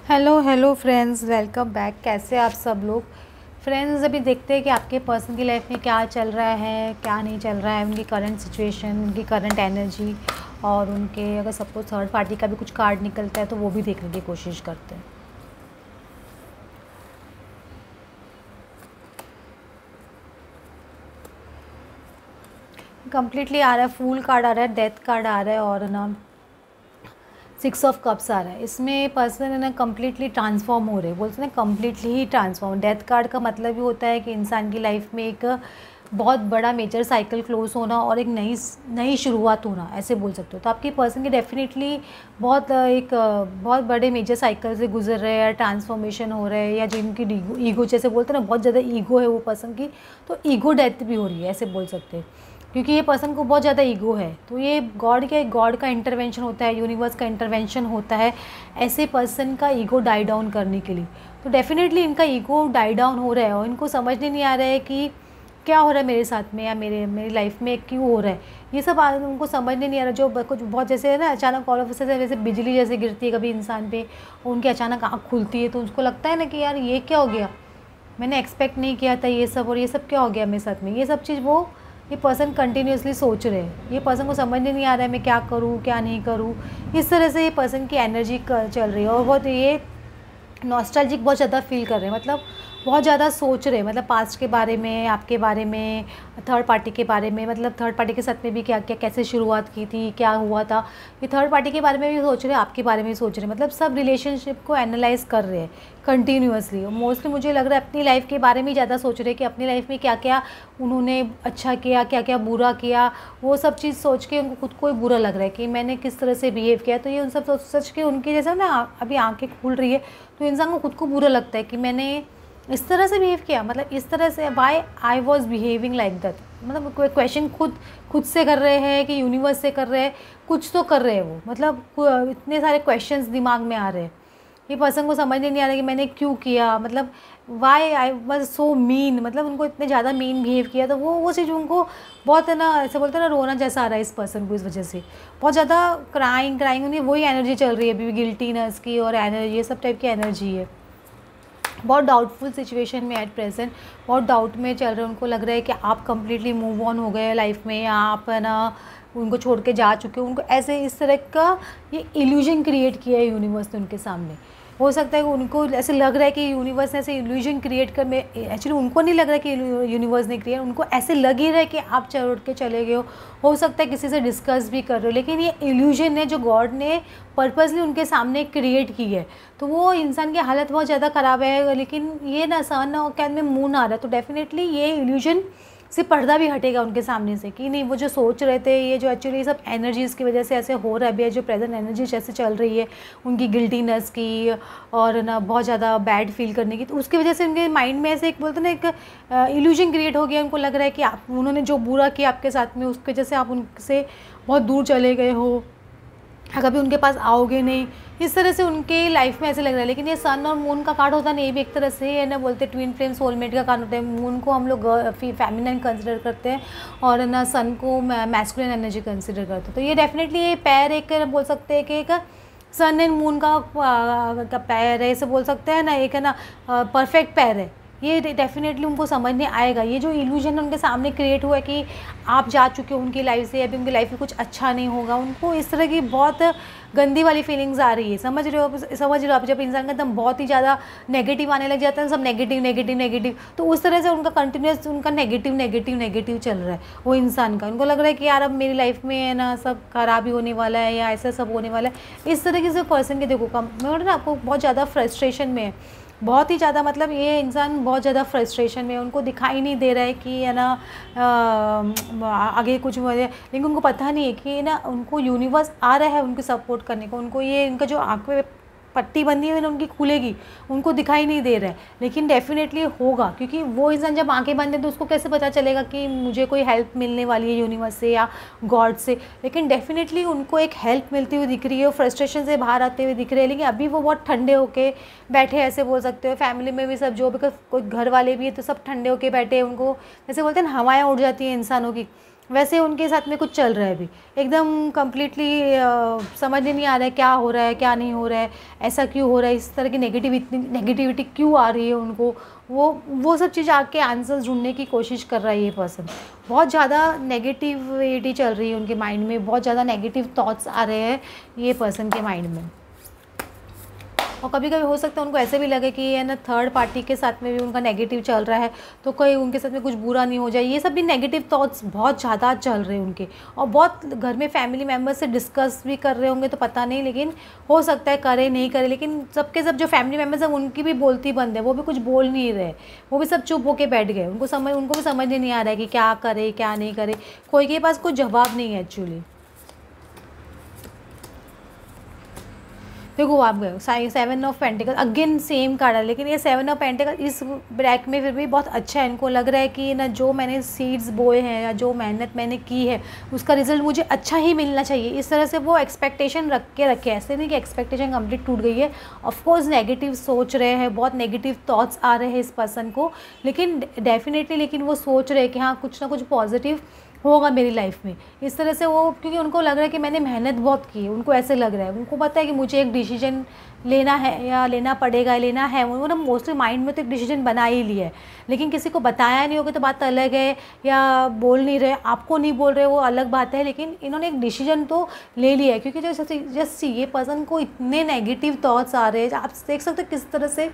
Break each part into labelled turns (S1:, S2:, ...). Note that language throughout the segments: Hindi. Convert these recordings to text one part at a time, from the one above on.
S1: Hello hello friends, welcome back. कैसे आप सब लोग। फ्रेंड्स, अभी देखते हैं कि आपके पर्सन की लाइफ में क्या चल रहा है, क्या नहीं चल रहा है, उनकी करंट सिचुएशन, उनकी करंट एनर्जी, और उनके अगर सपोज थर्ड पार्टी का भी कुछ कार्ड निकलता है तो वो भी देखने की कोशिश करते हैं। कम्प्लीटली आ रहा है, फूल कार्ड आ रहा है, डेथ कार्ड आ रहा है, और ना 6 ऑफ कप्स आ रहा है। इसमें पर्सन है ना कम्प्लीटली ट्रांसफॉर्म हो रहे हैं, बोलते हैं ना कम्प्लीटली ही ट्रांसफॉर्म। डेथ कार्ड का मतलब ही होता है कि इंसान की लाइफ में एक बहुत बड़ा मेजर साइकिल क्लोज होना और एक नई नई शुरुआत होना, ऐसे बोल सकते हो। तो आपकी पर्सन की डेफिनेटली बहुत बड़े मेजर साइकिल से गुजर रहे हैं, ट्रांसफॉर्मेशन हो रहे हैं, या जिनकी ईगो जैसे बोलते हैं ना, बहुत ज़्यादा ईगो है वो पर्सन की, तो ईगो डेथ भी हो रही है, ऐसे बोल सकते हैं। क्योंकि ये पर्सन को बहुत ज़्यादा ईगो है, तो ये गॉड का इंटरवेंशन होता है, यूनिवर्स का इंटरवेंशन होता है ऐसे पर्सन का ईगो डाई डाउन करने के लिए। तो डेफिनेटली इनका ईगो डाई डाउन हो रहा है और इनको समझ नहीं आ रहा है कि क्या हो रहा है मेरे साथ में, या मेरी लाइफ में क्यों हो रहा है। ये सब उनको समझने नहीं आ रहा। जो कुछ बहुत जैसे है ना, अचानक ऑल ऑफ से वैसे बिजली जैसे गिरती है कभी इंसान पे, उनकी अचानक आँख खुलती है, तो उसको लगता है ना कि यार ये क्या हो गया, मैंने एक्सपेक्ट नहीं किया था ये सब, और ये सब क्या हो गया मेरे साथ में। ये सब चीज़ ये पर्सन कंटिन्यूसली सोच रहे हैं। ये पर्सन को समझ नहीं आ रहा है मैं क्या करूँ क्या नहीं करूँ। इस तरह से ये पर्सन की एनर्जी चल रही है, और बहुत ये नॉस्टैल्जिक बहुत ज़्यादा फील कर रहे हैं, मतलब बहुत ज़्यादा सोच रहे हैं, मतलब पास्ट के बारे में, आपके बारे में, थर्ड पार्टी के बारे में, मतलब थर्ड पार्टी के साथ में भी क्या क्या कैसे शुरुआत की थी, क्या हुआ था। ये थर्ड पार्टी के बारे में भी सोच रहे हैं, आपके बारे में भी सोच रहे हैं, मतलब सब रिलेशनशिप को एनालाइज कर रहे हैं कंटिन्यूअसली। मोस्टली मुझे लग रहा है अपनी लाइफ के बारे में ज़्यादा सोच रहे हैं कि अपनी लाइफ में क्या क्या उन्होंने अच्छा किया, क्या क्या बुरा किया। वो सब चीज़ सोच के उनको खुद को ही बुरा लग रहा है कि मैंने किस तरह से बिहेव किया। तो ये उन सब सोच के उनकी जैसा ना अभी आंखें खुल रही है, तो इंसान को खुद को बुरा लगता है कि मैंने इस तरह से बिहेव किया, मतलब इस तरह से why I was behaving like that. मतलब कोई क्वेश्चन खुद से कर रहे हैं कि यूनिवर्स से कर रहे हैं, कुछ तो कर रहे हैं वो, मतलब इतने सारे क्वेश्चंस दिमाग में आ रहे हैं। ये पर्सन को समझ नहीं आ रहा कि मैंने क्यों किया, मतलब why I was so mean, मतलब उनको इतने ज़्यादा मीन बिहेव किया। तो वो चीज़ उनको बहुत है ना, ऐसे बोलते हैं ना, रोना जैसा आ रहा है इस पर्सन को इस वजह से। बहुत ज़्यादा क्राइंग उन्हें वही एनर्जी चल रही है अभी, गिल्टीनेस की और एनर्जी, ये सब टाइप की एनर्जी है। बहुत डाउटफुल सिचुएशन में एट प्रेजेंट, बहुत डाउट में चल रहे हैं। उनको लग रहा है कि आप कंप्लीटली मूव ऑन हो गए लाइफ में, या आप है ना उनको छोड़ के जा चुके हो। उनको ऐसे इस तरह का ये इल्यूजन क्रिएट किया है यूनिवर्स ने उनके सामने। हो सकता है कि उनको ऐसे लग रहा है कि यूनिवर्स ने ऐसे इल्यूजन क्रिएट कर, में एक्चुअली उनको नहीं लग रहा है कि यूनिवर्स ने क्रिएट, उनको ऐसे लग ही रहा है कि आप छोड़ के चले गए हो सकता है किसी से डिस्कस भी कर रहे हो, लेकिन ये इल्यूजन है जो गॉड ने पर्पसली उनके सामने क्रिएट की है। तो वो इंसान की हालत बहुत ज़्यादा ख़राब है, लेकिन ये ना सन और कैन में मून आ रहा है, तो डेफिनेटली ये इल्यूजन से पर्दा भी हटेगा उनके सामने से कि नहीं, वो जो सोच रहे थे, ये जो एक्चुअली सब एनर्जीज़ की वजह से ऐसे हो रहा है अभी, जो प्रेजेंट एनर्जी जैसे चल रही है उनकी गिल्टीनेस की और ना बहुत ज़्यादा बैड फील करने की, तो उसकी वजह से उनके माइंड में ऐसे एक बोलते ना एक इल्यूजन क्रिएट हो गया। उनको लग रहा है कि आप उन्होंने जो बुरा किया आपके साथ में, उसकी वजह से आप उनसे बहुत दूर चले गए हो, कभी उनके पास आओगे नहीं, इस तरह से उनके लाइफ में ऐसे लग रहा है। लेकिन ये सन और मून का कार्ड होता नहीं, ये भी एक तरह से है ना, बोलते ट्विन फ्लेम सोलमेट का कार्ड होता है। मून को हम लोग फेमिनिन कंसिडर करते हैं और ना सन को मैस्कुलिन एनर्जी कंसिडर करते हैं। तो ये डेफिनेटली ये पैर एक बोल सकते हैं कि एक सन एंड मून का पैर है, ऐसे बोल सकते हैं ना, एक है ना परफेक्ट पैर है। ये डेफिनेटली उनको समझ नहीं आएगा। ये जो इल्यूजन उनके सामने क्रिएट हुआ है कि आप जा चुके हो उनकी लाइफ से, अभी उनकी लाइफ में कुछ अच्छा नहीं होगा, उनको इस तरह की बहुत गंदी वाली फीलिंग्स आ रही है। समझ रहे हो आप, जब इंसान का एकदम बहुत ही ज़्यादा नेगेटिव आने लग जाता है, सब नेगेटिव नेगेटिव नेगेटिव, तो उस तरह से उनका कंटिन्यूस उनका नेगेटिव नेगेटिव नेगेटिव चल रहा है वो इंसान का। उनको लग रहा है कि यार अब मेरी लाइफ में है ना सब खराबी होने वाला है, या ऐसा सब होने वाला है। इस तरीके से पर्सन के देखो कम मैं ना आपको बहुत ज़्यादा फ्रस्ट्रेशन में है, बहुत ही ज़्यादा, मतलब ये इंसान बहुत ज़्यादा फ्रस्ट्रेशन में, उनको दिखाई नहीं दे रहा है कि है ना आगे कुछ हो जाए, लेकिन उनको पता नहीं है कि ना उनको यूनिवर्स आ रहा है उनको सपोर्ट करने को। उनको ये इनका जो आँख में पट्टी बंधी हुई है उनकी खुलेगी, उनको दिखाई नहीं दे रहा है, लेकिन डेफिनेटली होगा। क्योंकि वो इंसान जब आंखें बंद है तो उसको कैसे पता चलेगा कि मुझे कोई हेल्प मिलने वाली है यूनिवर्स से या गॉड से, लेकिन डेफिनेटली उनको एक हेल्प मिलती हुई दिख रही है, फ्रस्ट्रेशन से बाहर आते हुए दिख रहे हैं। लेकिन अभी वो बहुत ठंडे होके बैठे, ऐसे बोल सकते हो। फैमिली में भी सब जो भी कोई घर वाले भी है तो सब ठंडे होके बैठे हैं, उनको जैसे बोलते हैं ना हवाएं उड़ जाती हैं इंसानों की, वैसे उनके साथ में कुछ चल रहा है अभी, एकदम कम्प्लीटली समझ ही नहीं आ रहा है क्या हो रहा है क्या नहीं हो रहा है, ऐसा क्यों हो रहा है, इस तरह की नेगेटिविटी क्यों आ रही है उनको, वो सब चीज़ आके आंसर्स ढूंढने की कोशिश कर रहा है ये पर्सन। बहुत ज़्यादा नेगेटिविटी चल रही है उनके माइंड में, बहुत ज़्यादा नेगेटिव थॉट्स आ रहे हैं ये पर्सन के माइंड में। और कभी कभी हो सकता है उनको ऐसे भी लगे कि है ना थर्ड पार्टी के साथ में भी उनका नेगेटिव चल रहा है, तो कोई उनके साथ में कुछ बुरा नहीं हो जाए, ये सब भी नेगेटिव थॉट्स बहुत ज़्यादा चल रहे हैं उनके। और बहुत घर में फैमिली मेम्बर्स से डिस्कस भी कर रहे होंगे तो पता नहीं, लेकिन हो सकता है करे नहीं करे, लेकिन सबके सब जो फैमिली मेम्बर्स हैं उनकी भी बोलती बंद है, वो भी कुछ बोल नहीं रहे, वो भी सब चुप होके बैठ गए, उनको भी समझ नहीं आ रहा है कि क्या करे क्या नहीं करे, कोई के पास कोई जवाब नहीं है एक्चुअली। देखो आप गए 7 of pentacle, again same card है, लेकिन ये 7 ऑफ पेंटिकल इस ब्रैक में फिर भी बहुत अच्छा है। इनको लग रहा है कि ना जो मैंने सीड्स बोए हैं या जो मेहनत मैंने की है उसका रिजल्ट मुझे अच्छा ही मिलना चाहिए, इस तरह से वो एक्सपेक्टेशन रखे। ऐसे नहीं कि एक्सपेक्टेशन कंप्लीट टूट गई है, ऑफकोर्स नेगेटिव सोच रहे हैं, बहुत नेगेटिव थॉट्स आ रहे हैं इस पर्सन को, लेकिन डेफिनेटली लेकिन वो सोच रहे हैं कि हाँ कुछ ना कुछ पॉजिटिव होगा मेरी लाइफ में, इस तरह से वो, क्योंकि उनको लग रहा है कि मैंने मेहनत बहुत की है, उनको ऐसे लग रहा है, उनको पता है कि मुझे एक डिसीजन लेना है या लेना पड़ेगा, लेना है, उन्होंने मोस्टली माइंड में तो एक डिसीजन बना ही लिया है, लेकिन किसी को बताया नहीं होगा तो बात अलग है, या बोल नहीं रहे, आपको नहीं बोल रहे वो अलग बात है, लेकिन इन्होंने एक डिसीजन तो ले लिया है। क्योंकि जस्ट ये पर्सन को इतने नेगेटिव थॉट्स आ रहे हैं, आप देख सकते हो किस तरह से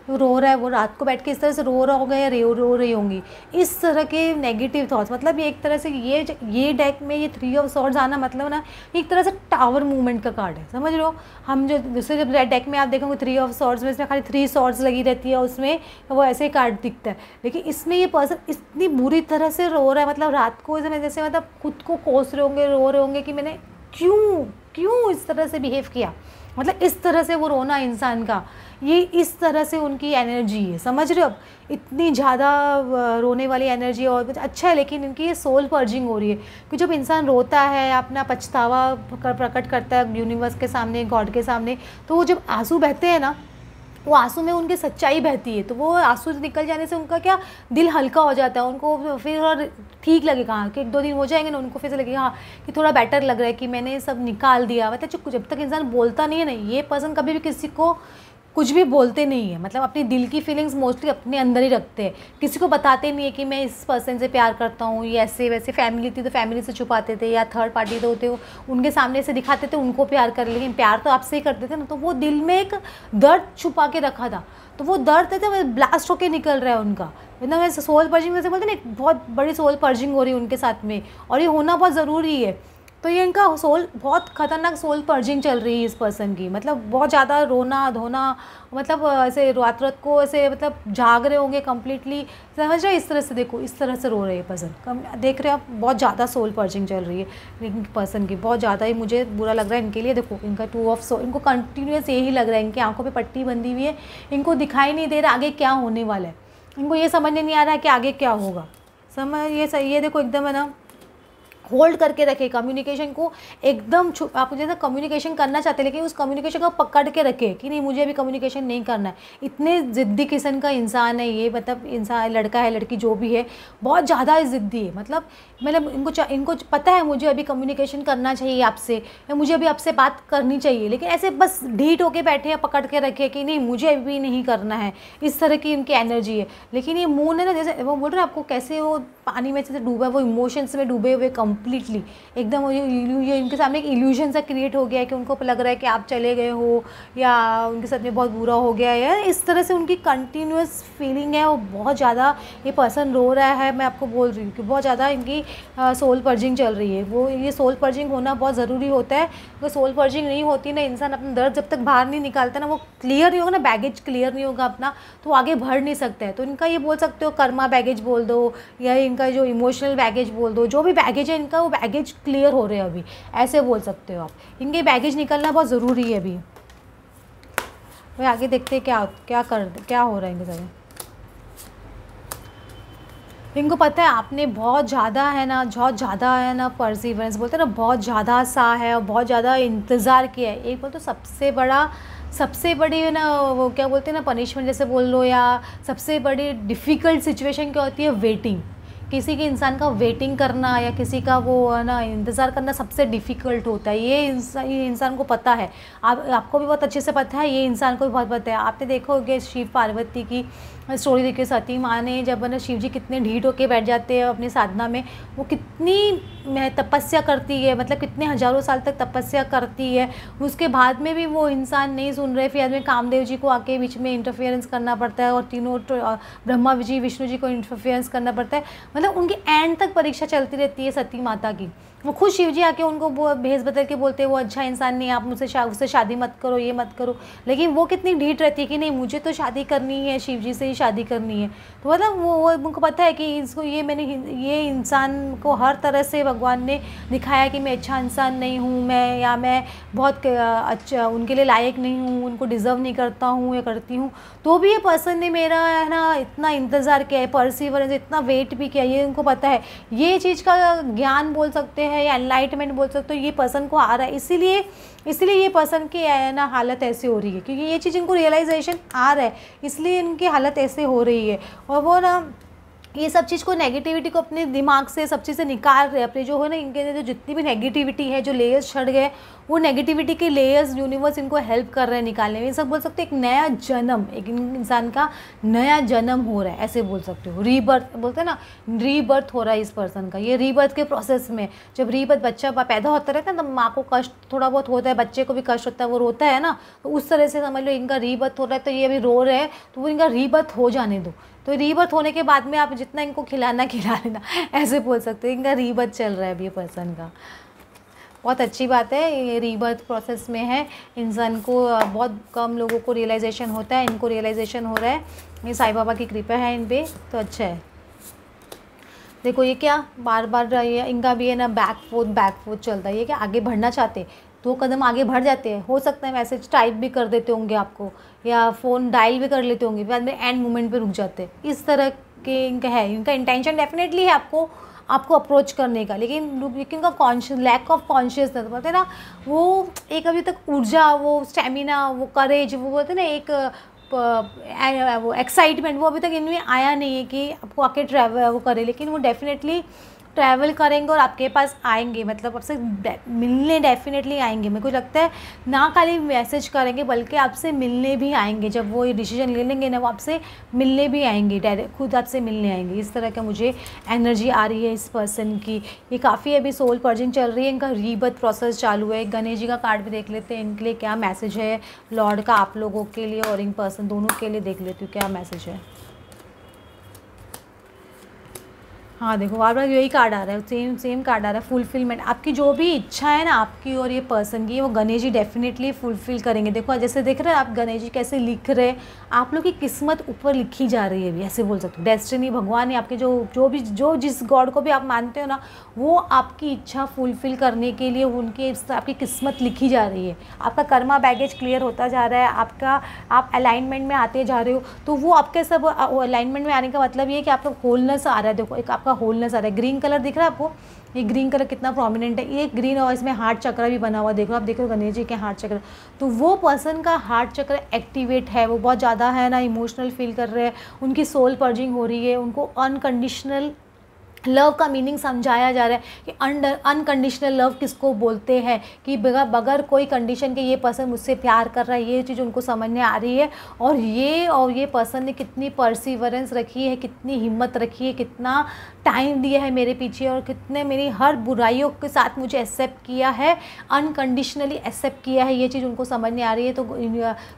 S1: रो रहा है, वो रात को बैठ के इस तरह से रो रहा होगा या रो रही होंगी, इस तरह के नेगेटिव थॉट्स। मतलब ये एक तरह से ये डेक में ये 3 ऑफ सॉर्ड्स आना मतलब ना एक तरह से टावर मूवमेंट का कार्ड है, समझ लो। हम जो दूसरे जब डेक में आप देखोगे 3 ऑफ सॉर्ड्स में इसमें खाली 3 सॉर्ड्स लगी रहती है, उसमें वो ऐसे ही कार्ड दिखता है, लेकिन इसमें ये पर्सन इतनी बुरी तरह से रो रहा है, मतलब रात को जैसे मतलब खुद को कोस रहे होंगे, रो रहे होंगे कि मैंने क्यों इस तरह से बिहेव किया, मतलब इस तरह से वो रोना इंसान का, ये इस तरह से उनकी एनर्जी है, समझ रहे हो। अब इतनी ज़्यादा रोने वाली एनर्जी और कुछ अच्छा है, लेकिन इनकी ये सोल पर्जिंग हो रही है कि जब इंसान रोता है, अपना पछतावा प्रकट करता है यूनिवर्स के सामने, गॉड के सामने, तो वो जब आंसू बहते हैं ना, वो आंसू में उनकी सच्चाई बहती है, तो वो आंसू निकल जाने से उनका क्या दिल हल्का हो जाता है, उनको फिर और ठीक लगेगा, हाँ कि 1-2 दिन हो जाएंगे ना, उनको फिर से लगेगा हाँ कि थोड़ा बेटर लग रहा है कि मैंने सब निकाल दिया। मतलब जब तक इंसान बोलता नहीं है ना, ये पर्सन कभी भी किसी को कुछ भी बोलते नहीं है, मतलब अपनी दिल की फीलिंग्स मोस्टली अपने अंदर ही रखते हैं, किसी को बताते नहीं है कि मैं इस पर्सन से प्यार करता हूँ, ये ऐसे वैसे। फैमिली थी तो फैमिली से छुपाते थे, या थर्ड पार्टी तो होते हो उनके सामने से दिखाते थे उनको प्यार कर, लेकिन प्यार तो आपसे ही करते थे ना, तो वो दिल में एक दर्द छुपा के रखा था, तो वो दर्द है वो ब्लास्ट होकर निकल रहा है उनका, मतलब मैं सोल पर्जिंग जैसे बोलते हैं ना, एक बहुत बड़ी सोल पर्जिंग हो रही है उनके साथ में, और ये होना बहुत ज़रूरी है। तो ये इनका सोल बहुत ख़तरनाक सोल पर्जिंग चल रही है इस पर्सन की, मतलब बहुत ज़्यादा रोना धोना, मतलब ऐसे रात को ऐसे मतलब जाग रहे होंगे कम्प्लीटली, समझ रहे, इस तरह से देखो इस तरह से रो रहे हैं पर्सन, देख रहे हो आप, बहुत ज़्यादा सोल पर्जिंग चल रही है लेकिन पर्सन की, बहुत ज़्यादा ही मुझे बुरा लग रहा है इनके लिए। देखो इनका 2 ऑफ सोल, इनको कंटिन्यूस यही लग रहा है, इनकी आंखों पर पट्टी बंधी हुई है, इनको दिखाई नहीं दे रहा आगे क्या होने वाला है, इनको ये समझ नहीं आ रहा है कि आगे क्या होगा, समझ ये सही है। देखो एकदम है ना होल्ड करके रखे कम्युनिकेशन को, एकदम आप जैसे कम्युनिकेशन करना चाहते हैं लेकिन उस कम्युनिकेशन को पकड़ के रखे कि नहीं मुझे अभी कम्युनिकेशन नहीं करना है। इतने ज़िद्दी किस्म का इंसान है ये, मतलब इंसान, लड़का है लड़की जो भी है, बहुत ज़्यादा ज़िद्दी है, मतलब इनको पता है मुझे अभी कम्युनिकेशन करना चाहिए आपसे, या मुझे अभी आपसे बात करनी चाहिए, लेकिन ऐसे बस ढीठ होके बैठे हैं, पकड़ के रखे कि नहीं मुझे अभी नहीं करना है, इस तरह की इनकी एनर्जी है। लेकिन ये मून है ना, जैसे वो बोल रहे हैं आपको कैसे वो पानी में जैसे डूबा है, वो इमोशंस में डूबे हुए कम्प्लीटली एकदम, ये इनके सामने एक इल्यूजन सा क्रिएट हो गया है कि उनको लग रहा है कि आप चले गए हो या उनके साथ में बहुत बुरा हो गया है, इस तरह से उनकी कंटिन्यूस फीलिंग है, वो बहुत ज़्यादा ये पर्सन रो रहा है। मैं आपको बोल रही हूँ कि बहुत ज़्यादा इनकी सोल पर्जिंग चल रही है, वो ये सोल पर्जिंग होना बहुत ज़रूरी होता है। अगर सोल पर्जिंग नहीं होती ना, इंसान अपना दर्द जब तक बाहर नहीं निकालता ना, वो क्लियर नहीं होगा ना, बैगेज क्लियर नहीं होगा अपना, तो आगे बढ़ नहीं सकता है। तो इनका ये बोल सकते हो कर्मा बैगेज बोल दो, या इनका जो इमोशनल बैगेज बोल दो, जो भी बैगेज है इनका, वो बैगेज क्लियर हो रहे हैं अभी, ऐसे बोल सकते हो आप। इनके बैगेज निकलना बहुत ज़रूरी है अभी। भाई आगे देखते हैं क्या हो रहा है इनके साथ। इनको पता है आपने बहुत ज़्यादा है ना परसिवरेंस बोलते हैं ना, बहुत ज़्यादा सा है और बहुत ज़्यादा इंतज़ार किया है। एक बोल तो सबसे बड़ी है ना, वो क्या बोलते हैं ना, पनिशमेंट जैसे बोल लो, या सबसे बड़ी डिफ़िकल्ट सिचुएशन क्या होती है, वेटिंग, किसी के इंसान का वेटिंग करना या किसी का वो है ना इंतज़ार करना सबसे डिफ़िकल्ट होता है। ये इंसान को पता है, आपको भी बहुत अच्छे से पता है, ये इंसान को भी बहुत पता है। आपने देखा होगा शिव पार्वती की स्टोरी देखिए, सती माँ ने जब ना शिव जी कितने ढीठ होके बैठ जाते हैं अपनी साधना में, वो कितनी तपस्या करती है, मतलब कितने हज़ारों साल तक तपस्या करती है, उसके बाद में भी वो इंसान नहीं सुन रहे। फिर आदमी कामदेव जी को आके बीच में इंटरफेरेंस करना पड़ता है और तीनों ब्रह्मा जी विष्णु जी को इंटरफेरेंस करना पड़ता है। मतलब उनकी एंड तक परीक्षा चलती रहती है सती माता की। वो खुद शिव जी आके उनको भेस बदल के बोलते हैं वो अच्छा इंसान नहीं, आप मुझसे उससे शादी मत करो, ये मत करो, लेकिन वो कितनी ढीठ रहती है कि नहीं मुझे तो शादी करनी है, शिव जी से ही शादी करनी है। तो मतलब वो उनको पता है कि इसको ये इंसान को हर तरह से भगवान ने दिखाया कि मैं अच्छा इंसान नहीं हूँ, मैं बहुत अच्छा उनके लिए लायक नहीं हूँ, उनको डिज़र्व नहीं करता हूँ या करती हूँ। तो भी ये पर्सन ने मेरा है ना इतना इंतज़ार किया है, परसिवरेंस, इतना वेट भी किया, ये उनको पता है। ये चीज़ का ज्ञान बोल सकते हैं या एनलाइटमेंट बोल सकते हो, ये पर्सन को आ रहा है। इसीलिए ये पर्सन की ना हालत ऐसे हो रही है, क्योंकि ये चीज़ इनको रियलाइजेशन आ रहा है, इसलिए इनकी हालत ऐसे हो रही है। और वो ना ये सब चीज़ को, नेगेटिविटी को अपने दिमाग से सब चीज़ें निकाल रहे हैं अपने, जो है ना इनके जो जितनी भी नेगेटिविटी है, जो लेयर्स चढ़ गए, वो नेगेटिविटी के लेयर्स यूनिवर्स इनको हेल्प कर रहे हैं निकालने में। ये सब बोल सकते हैं एक नया जन्म, एक इंसान का नया जन्म हो रहा है, ऐसे बोल सकते हो। रीबर्थ बोलते हैं ना, रीबर्थ हो रहा है इस पर्सन का। ये रीबर्थ के प्रोसेस में, जब रीबर्थ बच्चा पैदा होता रहता है ना, तब माँ को कष्ट थोड़ा बहुत होता है, बच्चे को भी कष्ट होता है, वो रोता है ना, तो उस तरह से समझ लो इनका रीबर्थ हो रहा है। तो ये अभी रो रहे हैं, तो वो इनका रीबर्थ हो जाने दो। तो रीबर्थ होने के बाद में आप जितना इनको खिला लेना, ऐसे बोल सकते हो। इनका रीबर्थ चल रहा है अभी ये पर्सन का। बहुत अच्छी बात है, ये रीबर्थ प्रोसेस में है। इंसान को बहुत कम लोगों को रियलाइजेशन होता है, इनको रियलाइजेशन हो रहा है। ये साईं बाबा की कृपा है इन पे, तो अच्छा है। देखो ये क्या बार बार ये इनका भी है ना बैक फोर्थ चलता है। ये क्या आगे बढ़ना चाहते, 2 कदम आगे बढ़ जाते हैं। हो सकता है मैसेज टाइप भी कर देते होंगे आपको, या फ़ोन डायल भी कर लेते होंगे, बाद में एंड मोमेंट पे रुक जाते हैं। इस तरह के इनका है, इनका इंटेंशन डेफिनेटली है आपको अप्रोच करने का, लेकिन उनका लैक ऑफ कॉन्शियसनेस बोलते हैं ना, वो एक अभी तक ऊर्जा, वो स्टेमिना, वो करेज, वो बोलते हैं ना एक वो एक्साइटमेंट, वो अभी तक इनमें आया नहीं है कि आपको आके ट्रैवल वो करे। लेकिन वो डेफिनेटली ट्रैवल करेंगे और आपके पास आएंगे, मतलब आपसे मिलने डेफिनेटली आएंगे। मेरे को लगता है ना खाली मैसेज करेंगे बल्कि आपसे मिलने भी आएंगे। जब वो ये डिसीजन ले लेंगे ना, वो आपसे मिलने भी आएंगे, डायरेक्ट खुद आपसे मिलने आएंगे। इस तरह का मुझे एनर्जी आ रही है इस पर्सन की। ये काफ़ी अभी सोल पर्जिंग चल रही है, इनका रीबर्थ प्रोसेस चालू है। गणेश जी का कार्ड भी देख लेते हैं, इनके लिए क्या मैसेज है लॉर्ड का आप लोगों के लिए और इन पर्सन दोनों के लिए। देख लेती हूँ क्या मैसेज है। हाँ देखो बार बार यही कार्ड आ रहा है, सेम कार्ड आ रहा है, फुलफिलमेंट। आपकी जो भी इच्छा है ना आपकी और ये पर्सन की, वो गणेश जी डेफिनेटली फुलफिल करेंगे। देखो जैसे देख रहे हैं आप गणेश जी कैसे लिख रहे हैं, आप लोग की किस्मत ऊपर लिखी जा रही है अभी, ऐसे बोल सकते हो। डेस्टिनी भगवान है आपके, जो जिस गॉड को भी आप मानते हो ना, वो आपकी इच्छा फुलफिल करने के लिए आपकी किस्मत लिखी जा रही है। आपका कर्मा बैगेज क्लियर होता जा रहा है, आप अलाइनमेंट में आते जा रहे हो। तो वो आपके सब अलाइनमेंट में आने का मतलब ये है कि आपका होलनेस आ रहा है। देखो एक आपका होलनेस आ रहा है। ग्रीन कलर दिख रहा है आपको, ये ग्रीन कलर कितना प्रोमिनेंट है। ये ग्रीन और इसमें हार्ट चक्र भी बना हुआ, देखो आप देखो गणेश जी के हार्ट चक्र। तो वो पर्सन का हार्ट चक्र एक्टिवेट है, वो बहुत ज़्यादा है ना इमोशनल फील कर रहे हैं, उनकी सोल पर्जिंग हो रही है, उनको अनकंडीशनल लव का मीनिंग समझाया जा रहा है कि अनकंडीशनल लव किसको बोलते हैं, कि बगैर कोई कंडीशन के ये पर्सन मुझसे प्यार कर रहा है, ये चीज़ उनको समझने आ रही है। और ये पर्सन ने कितनी परसिवरेंस रखी है, कितनी हिम्मत रखी है, कितना टाइम दिया है मेरे पीछे, और कितने मेरी हर बुराइयों के साथ मुझे एक्सेप्ट किया है, अनकंडीशनली एक्सेप्ट किया है, ये चीज़ उनको समझने आ रही है। तो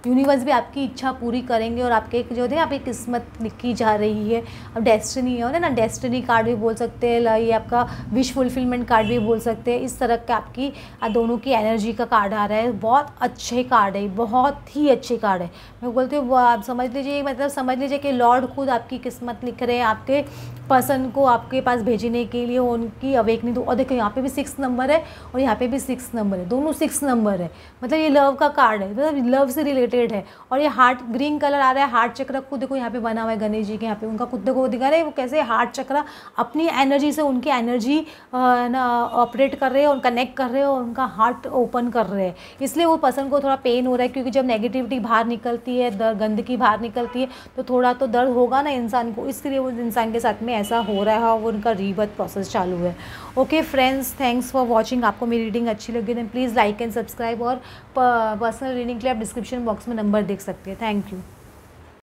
S1: यूनिवर्स भी आपकी इच्छा पूरी करेंगे और आपके जो है आपकी किस्मत लिखी जा रही है। अब डेस्टिनी है ना, डेस्टिनी कार्ड भी बोल सकते हैं, ये आपका विश फुलफिलमेंट कार्ड भी बोल सकते हैं। इस तरह का आपकी दोनों की एनर्जी का कार्ड आ रहा है। बहुत अच्छे कार्ड है, बहुत ही अच्छे कार्ड है। मैं बोलती हूँ आप समझ लीजिए, मतलब समझ लीजिए कि लॉर्ड खुद आपकी किस्मत लिख रहे हैं, आपके पर्सन को आपके पास भेजने के लिए, उनकी अवेकनिंग। और देखो यहाँ पे भी 6 नंबर है और यहाँ पे भी 6 नंबर है, दोनों 6 नंबर है। मतलब ये लव का कार्ड है, मतलब लव से रिलेटेड है। और ये हार्ट ग्रीन कलर आ रहा है, हार्ट चक्र खुद देखो यहाँ पे बना हुआ है गणेश जी के, यहाँ पे उनका खुद देखो दिखा रहे हैं वो कैसे हार्ट चक्र अपनी एनर्जी से, उनकी एनर्जी ना ऑपरेट कर रहे हैं और कनेक्ट कर रहे हैं और उनका हार्ट ओपन कर रहे हैं। इसलिए वो पर्सन को थोड़ा पेन हो रहा है, क्योंकि जब नेगेटिविटी बाहर निकलती है, गंदगी बाहर निकलती है, तो थोड़ा तो दर्द होगा ना इंसान को। इसलिए वो इंसान के साथ में ऐसा हो रहा है और वो उनका रीबर्थ प्रोसेस चालू है। Okay friends, thanks for watching. आपको मेरी रीडिंग अच्छी लगी तो प्लीज़ लाइक एंड सब्सक्राइब, और पर्सनल रीडिंग के लिए आप डिस्क्रिप्शन बॉक्स में नंबर देख सकते हैं। Thank you.